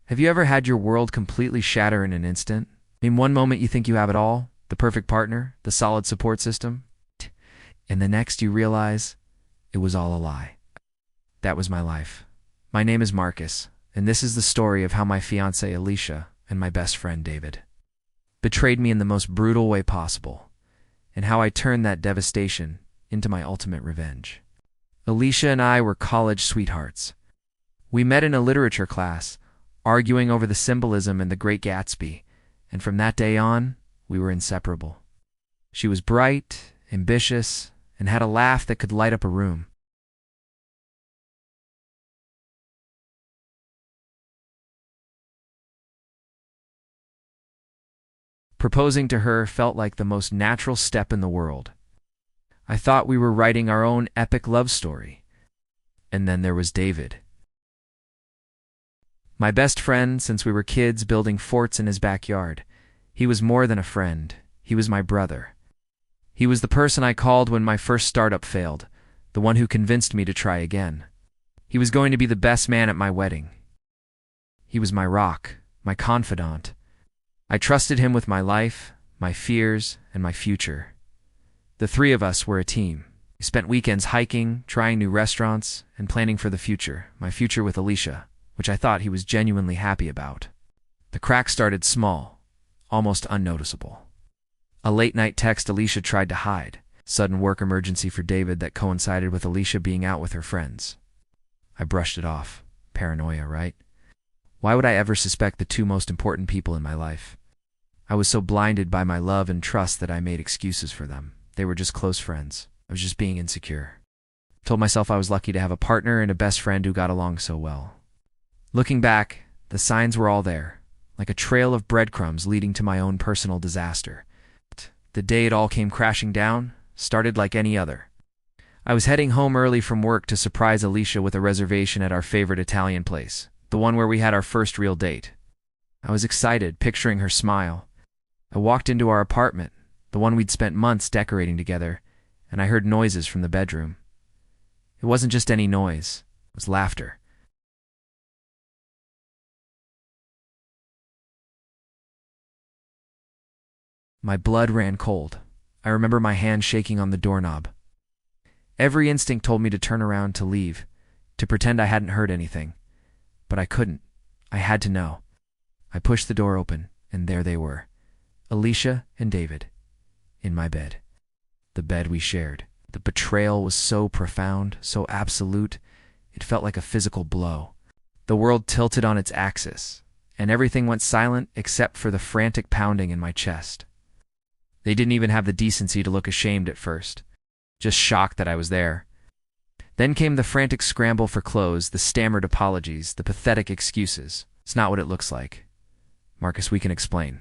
Have you ever had your world completely shatter in an instant? In one moment you think you have it all, the perfect partner, the solid support system, and the next you realize it was all a lie. That was my life. My name is Marcus, and this is the story of how my fiancée Alicia and my best friend David betrayed me in the most brutal way possible, and how I turned that devastation into my ultimate revenge. Alicia and I were college sweethearts. We met in a literature class, arguing over the symbolism in The Great Gatsby, and from that day on, we were inseparable. She was bright, ambitious, and had a laugh that could light up a room. Proposing to her felt like the most natural step in the world. I thought we were writing our own epic love story. And then there was David. My best friend since we were kids building forts in his backyard. He was more than a friend. He was my brother. He was the person I called when my first startup failed, the one who convinced me to try again. He was going to be the best man at my wedding. He was my rock, my confidant. I trusted him with my life, my fears, and my future. The three of us were a team. We spent weekends hiking, trying new restaurants, and planning for the future, my future with Alicia, which I thought he was genuinely happy about. The crack started small, almost unnoticeable. A late-night text Alicia tried to hide, sudden work emergency for David that coincided with Alicia being out with her friends. I brushed it off. Paranoia, right? Why would I ever suspect the two most important people in my life? I was so blinded by my love and trust that I made excuses for them. They were just close friends. I was just being insecure. Told myself I was lucky to have a partner and a best friend who got along so well. Looking back, the signs were all there, like a trail of breadcrumbs leading to my own personal disaster. The day it all came crashing down started like any other. I was heading home early from work to surprise Alicia with a reservation at our favorite Italian place, the one where we had our first real date. I was excited, picturing her smile. I walked into our apartment, the one we'd spent months decorating together, and I heard noises from the bedroom. It wasn't just any noise, it was laughter. My blood ran cold. I remember my hand shaking on the doorknob. Every instinct told me to turn around to leave, to pretend I hadn't heard anything. But I couldn't. I had to know. I pushed the door open, and there they were. Alicia and David. In my bed. The bed we shared. The betrayal was so profound, so absolute, it felt like a physical blow. The world tilted on its axis, and everything went silent except for the frantic pounding in my chest. They didn't even have the decency to look ashamed at first, just shocked that I was there. Then came the frantic scramble for clothes, the stammered apologies, the pathetic excuses. It's not what it looks like. Marcus, we can explain.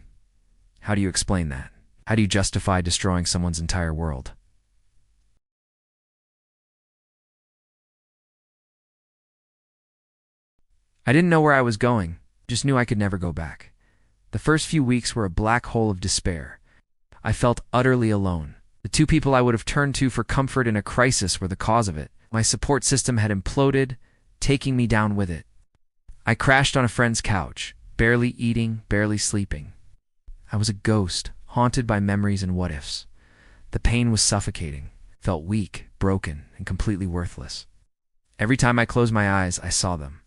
How do you explain that? How do you justify destroying someone's entire world? I didn't know where I was going, just knew I could never go back. The first few weeks were a black hole of despair. I felt utterly alone. The two people I would have turned to for comfort in a crisis were the cause of it. My support system had imploded, taking me down with it. I crashed on a friend's couch, barely eating, barely sleeping. I was a ghost, haunted by memories and what-ifs. The pain was suffocating, felt weak, broken, and completely worthless. Every time I closed my eyes, I saw them.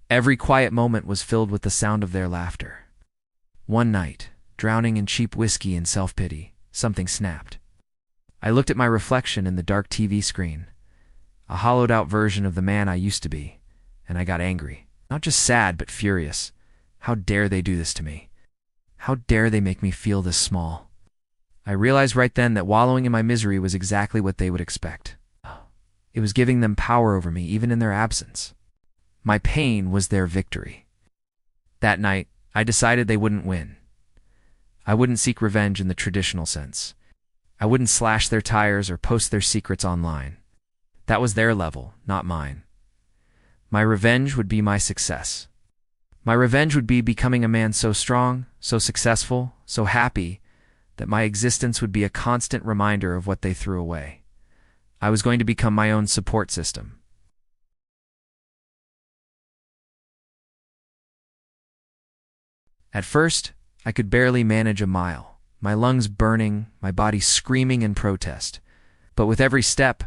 Every quiet moment was filled with the sound of their laughter. One night, drowning in cheap whiskey and self-pity, something snapped. I looked at my reflection in the dark TV screen, a hollowed-out version of the man I used to be, and I got angry. Not just sad, but furious. How dare they do this to me? How dare they make me feel this small? I realized right then that wallowing in my misery was exactly what they would expect. It was giving them power over me, even in their absence. My pain was their victory. That night, I decided they wouldn't win. I wouldn't seek revenge in the traditional sense. I wouldn't slash their tires or post their secrets online. That was their level, not mine. My revenge would be my success. My revenge would be becoming a man so strong, so successful, so happy, that my existence would be a constant reminder of what they threw away. I was going to become my own support system. At first, I could barely manage a mile, my lungs burning, my body screaming in protest. But with every step,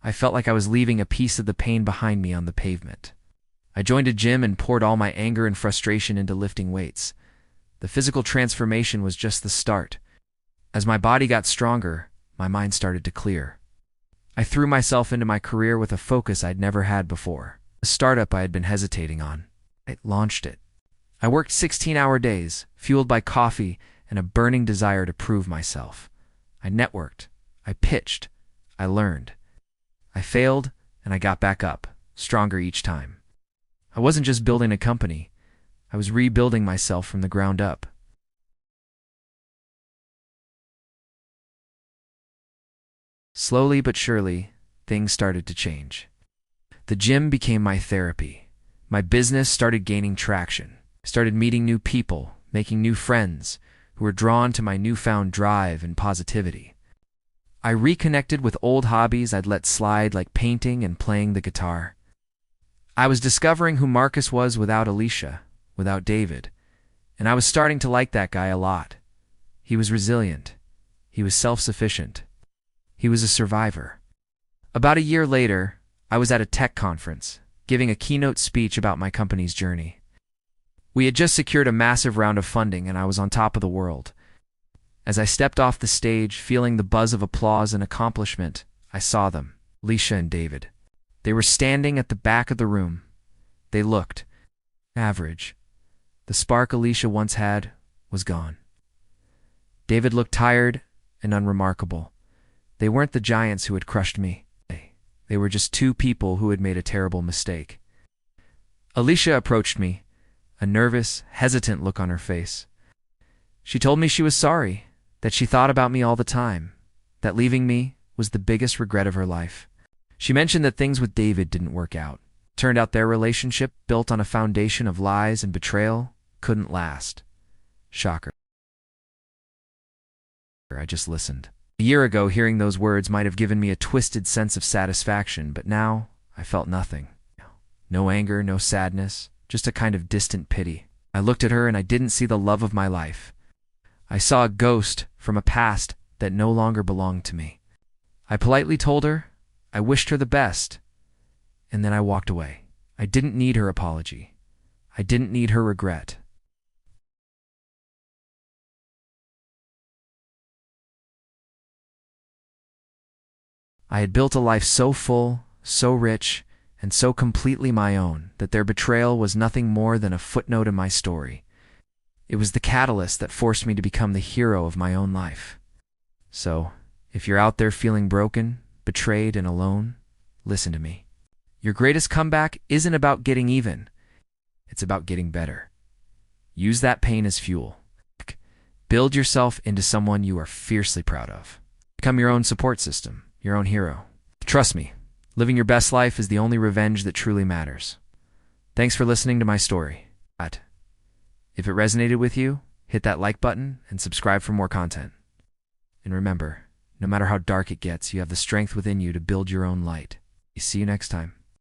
I felt like I was leaving a piece of the pain behind me on the pavement. I joined a gym and poured all my anger and frustration into lifting weights. The physical transformation was just the start. As my body got stronger, my mind started to clear. I threw myself into my career with a focus I'd never had before. A startup I had been hesitating on. I launched it. I worked 16-hour days, fueled by coffee and a burning desire to prove myself. I networked. I pitched. I learned. I failed, and I got back up, stronger each time. I wasn't just building a company. I was rebuilding myself from the ground up. Slowly but surely, things started to change. The gym became my therapy. My business started gaining traction. I started meeting new people, making new friends, who were drawn to my newfound drive and positivity. I reconnected with old hobbies I'd let slide, like painting and playing the guitar. I was discovering who Marcus was without Alicia, without David, and I was starting to like that guy a lot. He was resilient. He was self-sufficient. He was a survivor. About a year later, I was at a tech conference, giving a keynote speech about my company's journey. We had just secured a massive round of funding, and I was on top of the world. As I stepped off the stage, feeling the buzz of applause and accomplishment, I saw them, Alicia and David. They were standing at the back of the room. They looked average. The spark Alicia once had was gone. David looked tired and unremarkable. They weren't the giants who had crushed me. They were just two people who had made a terrible mistake. Alicia approached me, a nervous, hesitant look on her face. She told me she was sorry, that she thought about me all the time, that leaving me was the biggest regret of her life. She mentioned that things with David didn't work out. Turned out their relationship, built on a foundation of lies and betrayal, couldn't last. Shocker. I just listened. A year ago, hearing those words might have given me a twisted sense of satisfaction, but now I felt nothing. No anger, no sadness, just a kind of distant pity. I looked at her and I didn't see the love of my life. I saw a ghost from a past that no longer belonged to me. I politely told her I wished her the best, and then I walked away. I didn't need her apology. I didn't need her regret. I had built a life so full, so rich, and so completely my own that their betrayal was nothing more than a footnote in my story. It was the catalyst that forced me to become the hero of my own life. So, if you're out there feeling broken, betrayed, and alone, listen to me. Your greatest comeback isn't about getting even. It's about getting better. Use that pain as fuel. Build yourself into someone you are fiercely proud of. Become your own support system, your own hero. Trust me, living your best life is the only revenge that truly matters. Thanks for listening to my story. If it resonated with you, hit that like button and subscribe for more content. And remember, no matter how dark it gets, you have the strength within you to build your own light. See you next time.